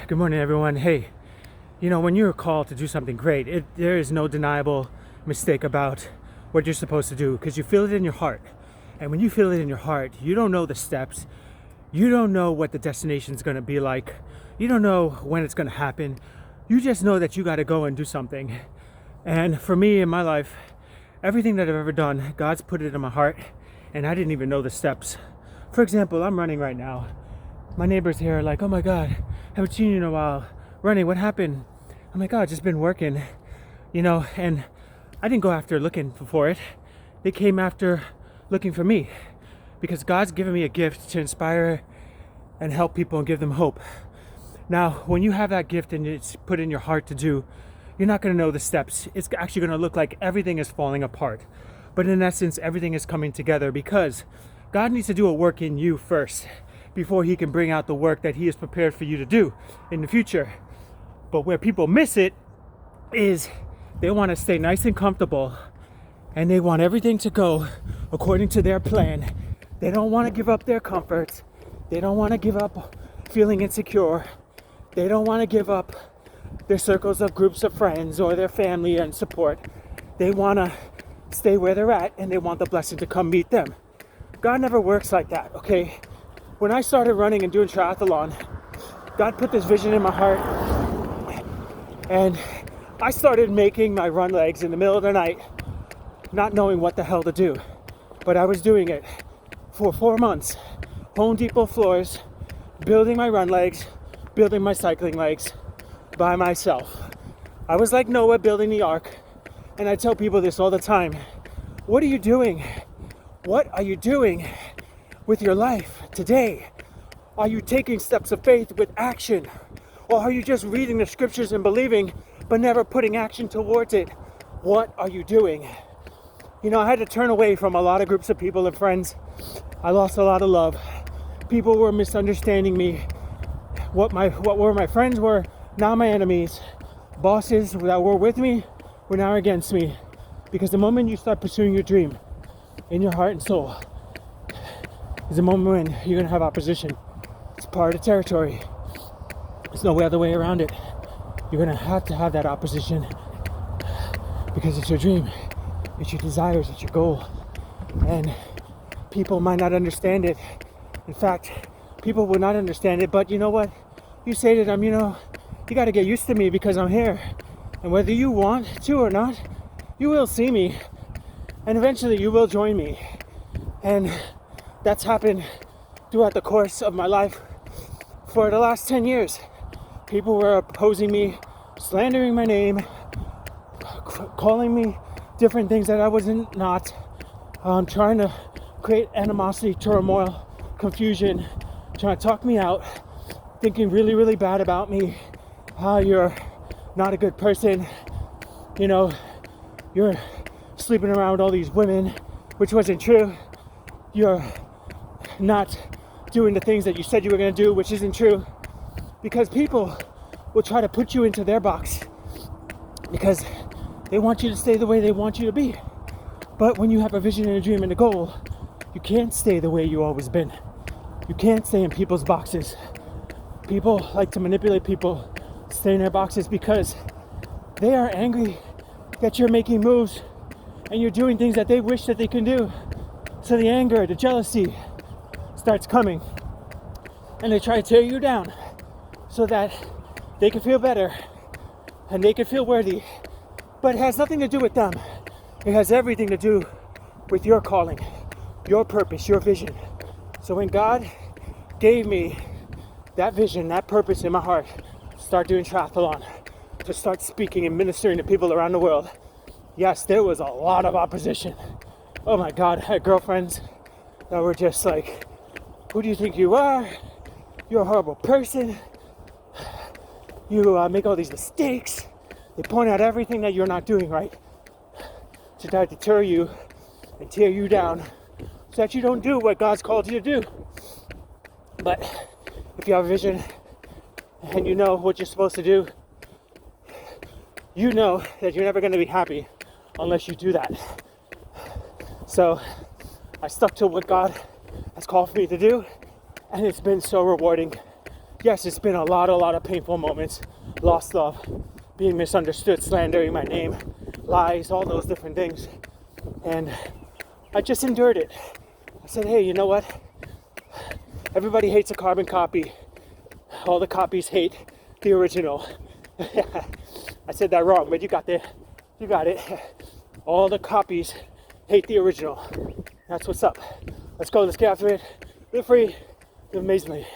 Good morning, everyone. Hey, when you're called to do something great, there is no deniable mistake about what you're supposed to do because you feel it in your heart. And when you feel it in your heart, you don't know the steps. You don't know what the destination is going to be like. You don't know when it's going to happen. You just know that you got to go and do something. And for me in my life, everything that I've ever done, God's put it in my heart, and I didn't even know the steps. For example, I'm running right now. My neighbors here are like, "Oh my God, haven't seen you in a while. Running, what happened?" I'm like, "Oh, I've just been working, and I didn't go after looking for it. They came after looking for me because God's given me a gift to inspire and help people and give them hope. Now, when you have that gift and it's put in your heart to do, you're not going to know the steps. It's actually going to look like everything is falling apart. But in essence, everything is coming together because God needs to do a work in you first before he can bring out the work that he has prepared for you to do in the future. But where people miss it is they want to stay nice and comfortable and they want everything to go according to their plan. They don't want to give up their comforts. They don't want to give up feeling insecure. They don't want to give up their circles of groups of friends or their family and support. They want to stay where they're at and they want the blessing to come meet them. God never works like that, okay? When I started running and doing triathlon, God put this vision in my heart and I started making my run legs in the middle of the night, not knowing what the hell to do. But I was doing it for 4 months. Home Depot floors, building my run legs, building my cycling legs by myself. I was like Noah building the ark, and I tell people this all the time. What are you doing? What are you doing with your life today? Are you taking steps of faith with action? Or are you just reading the scriptures and believing, but never putting action towards it? What are you doing? I had to turn away from a lot of groups of people and friends. I lost a lot of love. People were misunderstanding me. What were my friends were now my enemies. Bosses that were with me were now against me. Because the moment you start pursuing your dream in your heart and soul is the moment when you're going to have opposition. It's part of the territory. There's no other way around it. You're going to have that opposition because it's your dream. It's your desires, it's your goal. And people might not understand it. In fact, people will not understand it, but you know what? You say to them, you got to get used to me because I'm here. And whether you want to or not, you will see me. And eventually you will join me. And that's happened throughout the course of my life for the last 10 years. People were opposing me, slandering my name, calling me different things that I wasn't not, trying to create animosity, turmoil, confusion, trying to talk me out, thinking really, really bad about me, how you're not a good person, you're sleeping around with all these women, which wasn't true, you're not doing the things that you said you were going to do, which isn't true, because people will try to put you into their box because they want you to stay the way they want you to be. But when you have a vision and a dream and a goal, you can't stay the way you've always been. You can't stay in people's boxes. People like to manipulate people, stay in their boxes because they are angry that you're making moves and you're doing things that they wish that they can do. So the anger, the jealousy starts coming and they try to tear you down so that they can feel better and they can feel worthy. But it has nothing to do with them. It has everything to do with your calling, your purpose, your vision. So when God gave me that vision, that purpose in my heart, to start doing triathlon, to start speaking and ministering to people around the world, yes, there was a lot of opposition. Oh my God, I had girlfriends that were just like, "Who do you think you are? You're a horrible person. You make all these mistakes." They point out everything that you're not doing right to try to deter you and tear you down so that you don't do what God's called you to do. But if you have a vision and you know what you're supposed to do, you know that you're never going to be happy unless you do that. So I stuck to what God has called for me to do, and it's been so rewarding. yes, it's been a lot of painful moments, lost love, being misunderstood, slandering my name, lies, all those different things. And I just endured it. I said, hey, you know what? Everybody hates a carbon copy. All the copies hate the original. I said that wrong, but you got it. All the copies hate the original. That's what's up. Let's go, let's get after it. Live free, live amazingly.